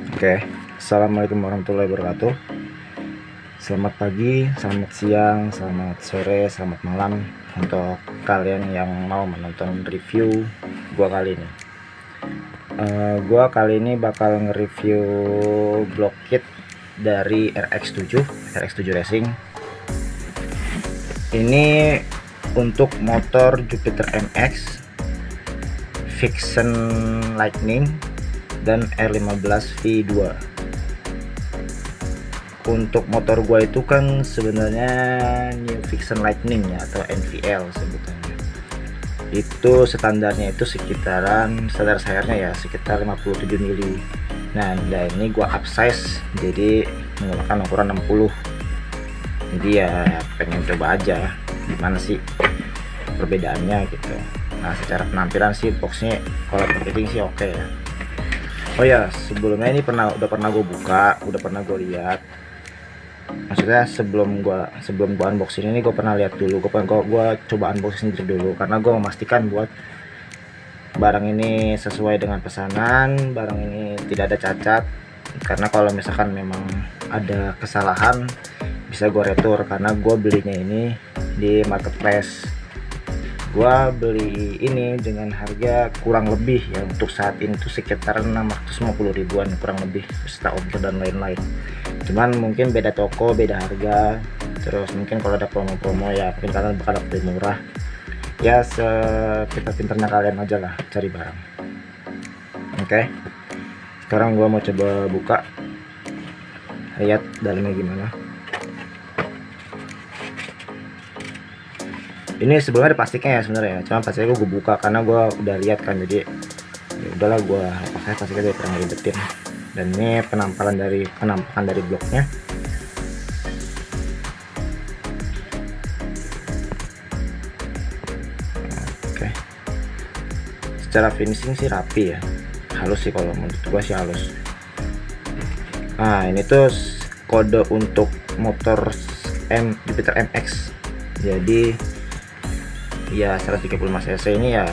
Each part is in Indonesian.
Oke, assalamualaikum warahmatullahi wabarakatuh. Selamat pagi, selamat siang, selamat sore, selamat malam untuk kalian yang mau menonton review gua kali ini. Gua kali ini bakal nge-review block kit dari RX7 Racing. Ini untuk motor Jupiter MX, Vixen Lightning dan R15 V2. Untuk motor gua itu kan sebenarnya New Vixen Lightning ya, atau NVL sebutannya. Itu standarnya itu sekitaran, standar sayarnya ya sekitar 57 mili. Nah, ini gua upsize jadi menggunakan ukuran 60. Jadi ya pengen coba aja gimana sih perbedaannya gitu. Nah, secara penampilan sih boxnya kalau packaging sih oke ya. Oh ya, sebelumnya ini udah pernah gue buka, udah pernah gue lihat. Maksudnya sebelum gua unboxing ini gue pernah lihat dulu, gue coba unboxing sendiri dulu karena gue memastikan buat barang ini sesuai dengan pesanan, barang ini tidak ada cacat. Karena kalau misalkan memang ada kesalahan bisa gue retur, karena gue belinya ini di marketplace. Gua beli ini dengan harga kurang lebih ya untuk saat ini tuh sekitar 650 ribuan kurang lebih, beserta ongkir dan lain-lain. Cuman mungkin beda toko, beda harga. Terus mungkin kalau ada promo-promo ya mungkin kalian bakal lebih murah. Ya sepintar-pintarnya kalian aja lah cari barang. Oke. Sekarang gua mau coba buka. Lihat dalamnya gimana. Ini sebelumnya ada plastiknya ya sebenarnya ya, cuma plastiknya gue buka karena gue udah lihat kan, jadi ya udahlah gue pakai plastiknya, dia kurang ribetin. Dan ini penampakan dari bloknya. Oke, secara finishing sih rapi ya, halus sih kalau menurut gue sih halus. Nah, ini tuh kode untuk motor Jupiter MX, jadi ya 135 cc ini ya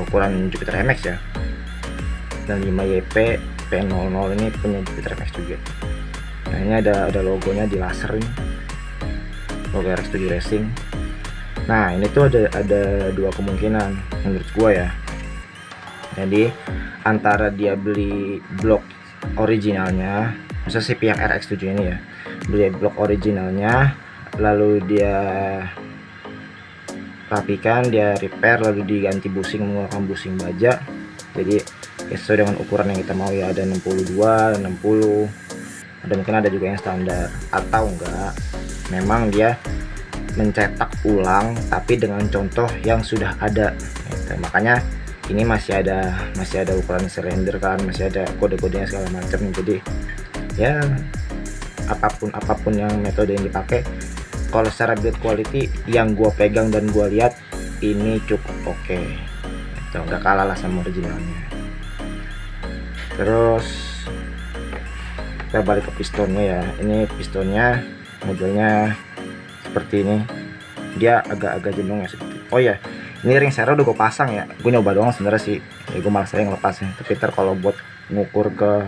ukuran Jupiter MX ya. Dan 5YP P00 ini punya Jupiter MX juga. Nah, ini ada logonya di laser ini, logo RX7 Racing. Nah, ini tuh ada dua kemungkinan menurut gua ya. Jadi antara dia beli blok originalnya, maksudnya si pihak RX7 ini ya, beli blok originalnya lalu dia rapikan, dia repair, lalu diganti bushing menggunakan bushing baja. Jadi ya, sesuai dengan ukuran yang kita mau ya, ada 62, 60, ada mungkin ada juga yang standar. Atau enggak, memang dia mencetak ulang tapi dengan contoh yang sudah ada gitu. Makanya ini masih ada ukuran silinder kan, masih ada kode-kodenya segala macam. Jadi ya apapun yang metode yang dipakai, kalau secara build quality yang gue pegang dan gue lihat ini cukup oke. Itu nggak kalah lah sama originalnya. Terus kita balik ke pistonnya ya. Ini pistonnya modelnya seperti ini, dia agak jenuh ya sedikit. Oh ya, ini ring servo udah gue pasang ya, gue nyoba doang sebenarnya sih ya, gue malas saya ngelepasnya. Tapi ntar kalau buat ngukur ke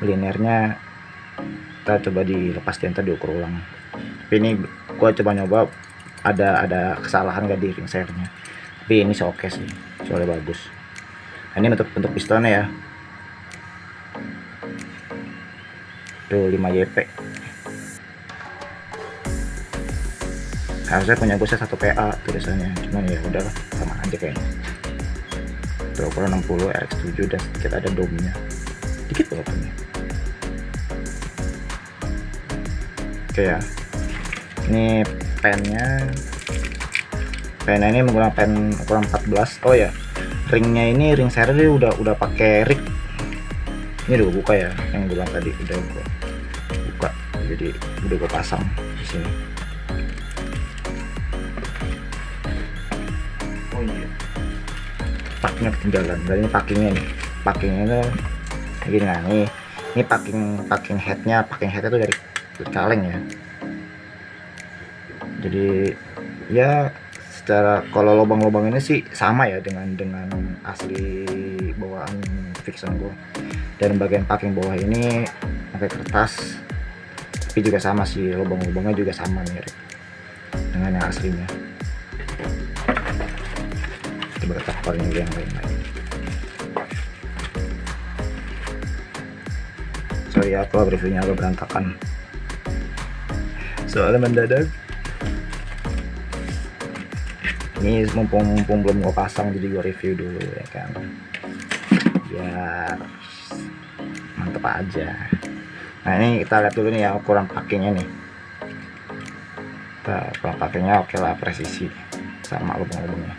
linearnya kita coba dilepas dan ntar diukur ulang. Tapi ini gua coba nyoba ada kesalahan gak di ring servonya, tapi ini oke sih, soalnya bagus. Nah, ini bentuk pistonnya ya, tuh 5YP. Harusnya punya gue 1 PA tulisannya, cuman ya udahlah sama aja kayaknya. Tuh ukuran 60 RX7 dan sedikit ada domnya, dikit banget ini. Oke ya, ini pennya ini menggunakan pen ukuran 14. Oh ya, ringnya ini ring seri udah pakai rig. Ini udah gue buka ya, yang gue bilang tadi udah gue buka, jadi udah gue pasang di sini. Oh iya, paknya ketinggalan. Dan ini packingnya nih, packingnya kayak gini. Nah, ini packing headnya tuh dari kaleng ya. Jadi ya secara kalau lubang-lubang ini sih sama ya dengan asli bawaan Vixen gue. Dan bagian packing bawah ini pakai kertas, tapi juga sama sih, lubang-lubangnya juga sama mirip dengan yang aslinya. Coba kita keluarin juga yang lain-lain. Sorry ya kalau reviewnya agak berantakan, soalnya mendadak. Ini mumpung belum gue pasang, jadi gue review dulu ya kan, biar mantep aja. Nah ini kita lihat dulu nih ya ukuran packingnya nih. Ukuran packingnya oke lah, presisi sama lubang-lubangnya.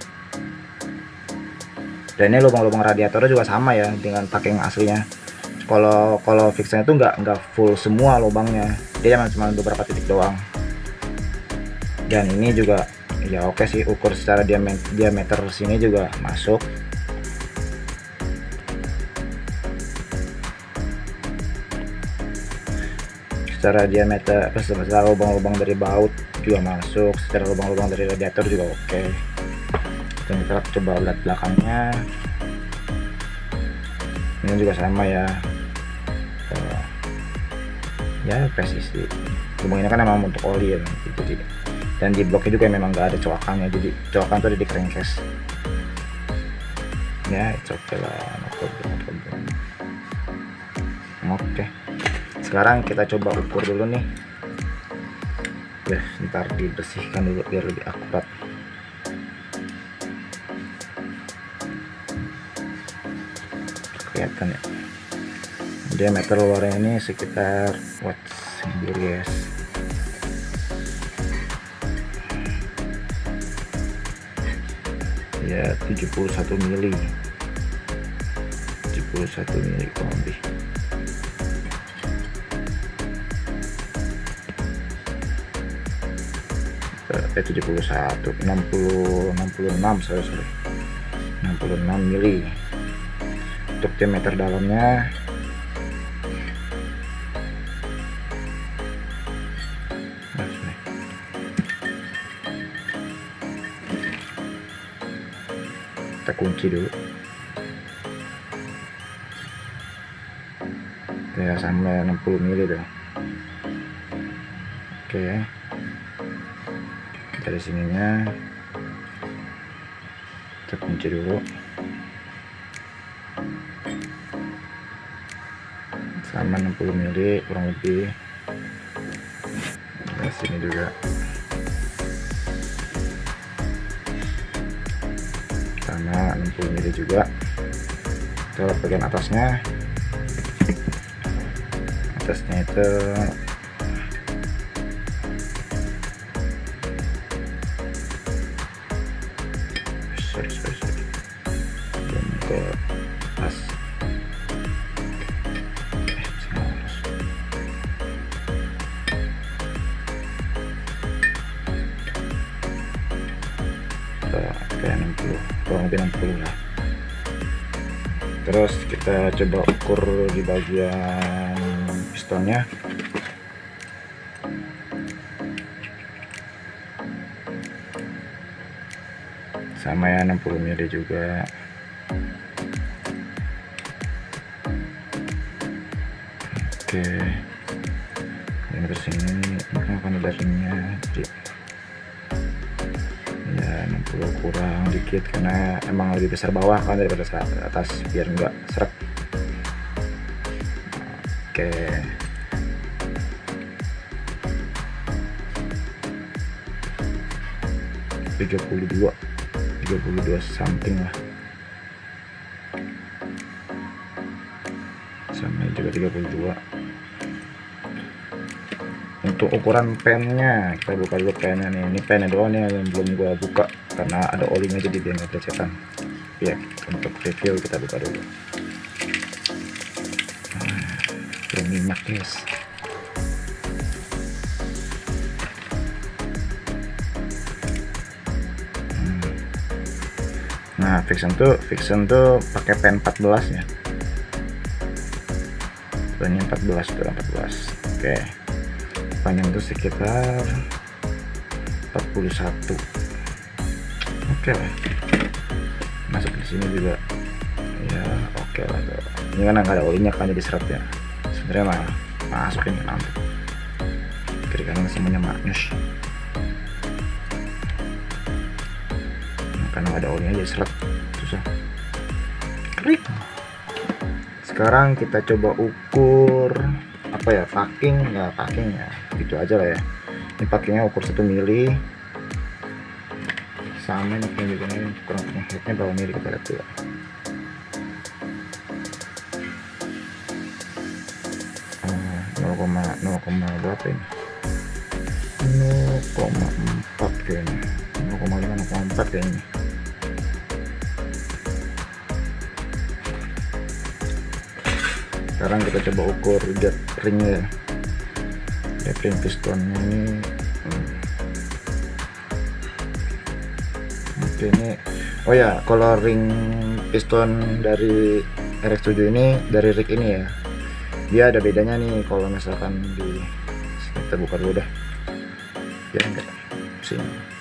Dan ini lubang-lubang radiatornya juga sama ya dengan packing aslinya. Kalau fixnya itu nggak full semua lubangnya, dia cuma beberapa titik doang. Dan ini juga ya oke sih, ukur secara diameter sini juga masuk. Secara diameter, secara lubang-lubang dari baut juga masuk, secara lubang-lubang dari radiator juga oke. Dan kita coba lihat belakangnya, ini juga sama ya. Ya presisi. Lubang ini kan memang untuk oli ya, jadi, dan di bloknya juga memang nggak ada coakannya, jadi coakan tuh ada di crankcase ya. It's okay lah, no problem. Oke, sekarang kita coba ukur dulu nih ya, ntar dibersihkan dulu biar lebih akurat. Kelihatan ya, diameter luarnya ini sekitar watts guys. Ya 71 mili kurang lebih. Eh 71 66 sorry 66 mili. Untuk diameter dalamnya kita kunci dulu ya, sama 60 mili dong. Oke, dari sininya kita kunci dulu sama 60 mili kurang lebih. Dari sini juga sama 60 mili juga. Kita lihat bagian atasnya itu sorry belum ke pas. Kayak 60, kurang lebih 60 lah. Terus kita coba ukur di bagian pistonnya. Sama ya 60 mili juga. Oke, yang terus ini akan ada ringnya, jadi ya 60 kurang dikit karena emang lebih besar bawah kan daripada atas, biar enggak seret. Oke, tiga puluh dua something lah, sama juga 32. Untuk ukuran pennya kita buka dulu pennya nih. Ini pennya doang nih yang belum gua buka karena ada olinya, jadi dia nggak kelihatan ya. Untuk review kita buka dulu. Nah, minyak guys. Nah, Vixen tuh pakai pen 14 ya. Pennya 14 tuh 14. Oke. Panjang itu sekitar 41. Oke lah. Masuk di sini juga. Ya, oke Oke lah tuh. Ini kan nggak ada olinya kan jadi seret ya. Sebenarnya mah masuk ini mantap. Kiri kanan semuanya maknyus. Nah, karena nggak ada olinya jadi seret susah. Klik. Sekarang kita coba ukur apa ya, packing ya, gitu aja lah ya. Ini packingnya ukur 1 mili sama ini juga nih, kurang headnya berapa mili kita lihat dulu. Berapa ini, 0,4 kayaknya, 0,5 kayaknya. Sekarang kita coba ukur jet ringnya, jet ring pistonnya ini. Oke, ini oh ya, kalau ring piston dari RX7 ini, dari rig ini ya, dia ada bedanya nih. Kalau misalkan di kita buka dulu dah biar enggak sini.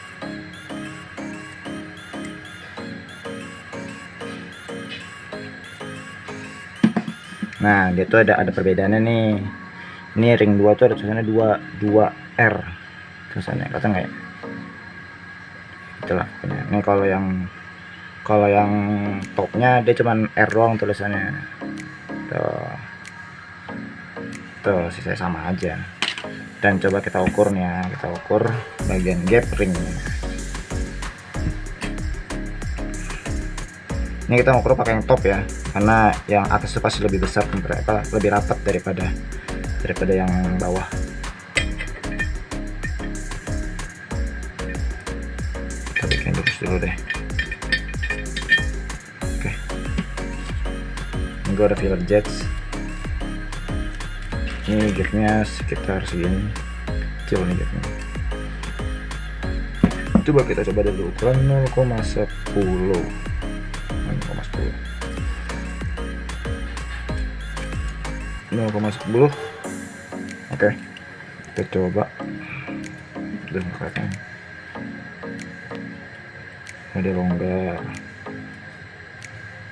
Nah, dia tuh ada perbedaannya nih. Ini ring 2 tuh ada tulisannya 2R tulisannya, kata nggak ya? Itulah. Ini kalau yang topnya dia cuman R doang tulisannya. Tuh sisanya sama aja. Dan coba kita ukur nih ya, kita ukur bagian gap ring. Ini kita ukur pakai yang top ya, karena yang atas itu pasti lebih besar, lebih rapat daripada yang bawah. Kita bikin lurus dulu deh. Oke, ini gue ada filler jets. Ini gapnya sekitar segini, kecil nih gapnya. Coba kita coba dulu ukuran 0,10. Oke, kita coba. Udah kelihatan ada longgar.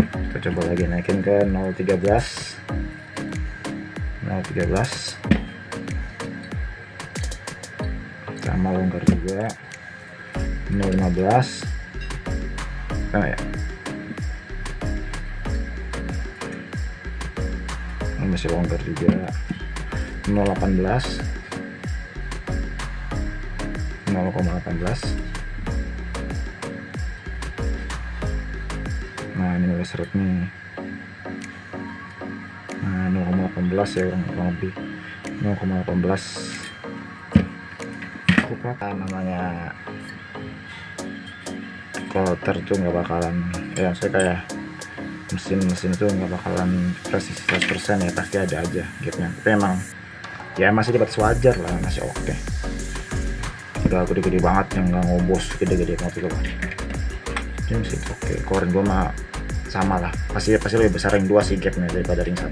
Kita coba lagi naikin ke 0,13 sama longgar juga 0,15 sama ya. Ini masih longgar juga 0,18. Nah, ini mulai seret nih. Nah, 0,18 ya, kurang lebih 0,18. Apa namanya, kloter tuh nggak bakalan ya, saya kayak mesin itu nggak bakalan presisi 100% ya, pasti ada aja gapnya. Tapi emang ya masih di batas wajar lah, masih oke. Udah gede-gede banget yang nggak ngobos, gede-gede banget itu loh. Ini sih oke. Kalau ring 2 mah sama lah, pasti lebih besar ring 2 sih gapnya daripada ring 1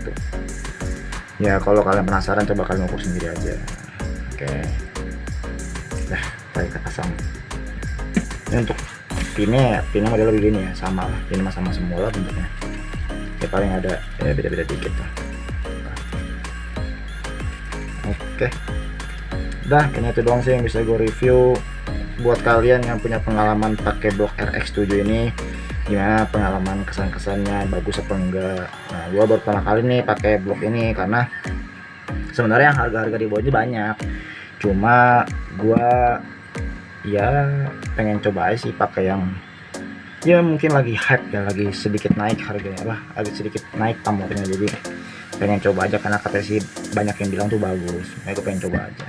ya. Kalau kalian penasaran, coba kalian ukur sendiri aja. Oke, nah kita pasang. Ini untuk pinnya model begini ya, sama lah, ini sama semua lah bentuknya ya, paling ada ya beda-beda dikit lah. Oke, udah kayaknya itu doang sih yang bisa gue review. Buat kalian yang punya pengalaman pakai blok RX7 ini, gimana pengalaman, kesan-kesannya, bagus apa enggak? Nah, gue baru pertama kali nih pakai blok ini, karena sebenarnya harga-harga di bawahnya banyak, cuma gue ya pengen coba aja sih pakai yang ya mungkin lagi hype ya, lagi sedikit naik harganya lah, agak sedikit naik pamornya, jadi pengen coba aja karena katanya sih banyak yang bilang tuh bagus. Aku pengen coba aja,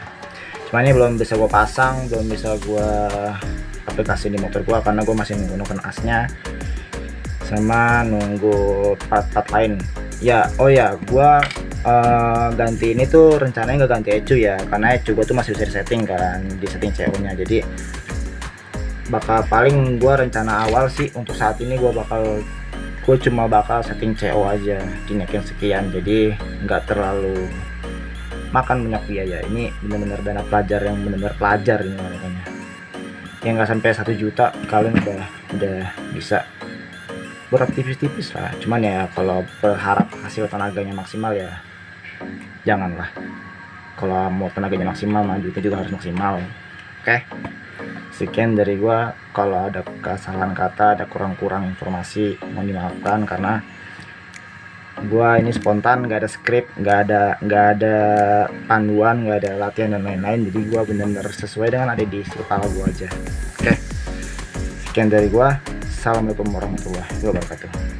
cuma ini belum bisa gue pasang, belum bisa gue aplikasi di motor gue, karena gue masih menggunakan asnya sama nunggu part-part lain ya. Oh ya, gue ganti ini tuh rencananya nggak ganti ECU ya, karena ECU gue tuh masih bisa disetting kan, di setting CO nya. Jadi bakal paling gue rencana awal sih untuk saat ini gue cuma bakal setting CO aja, dinaikin sekian, jadi nggak terlalu makan banyak biaya. Ini bener-bener dana pelajar yang bener-bener pelajar ini makanya, yang nggak sampai 1 juta kalian udah bisa kurang tipis-tipis lah, cuman ya kalau berharap hasil tenaganya maksimal ya janganlah. Kalau mau tenaganya maksimal mah duitnya juga harus maksimal. Oke, sekian dari gua. Kalau ada kesalahan kata, ada kurang-kurang informasi, mohon dimaafkan karena gua ini spontan, nggak ada skrip, nggak ada panduan, nggak ada latihan dan lain-lain. Jadi gua bener-bener sesuai dengan ada di kepala gua aja. Oke, sekian dari gua. Assalamualaikum warahmatullahi wabarakatuh.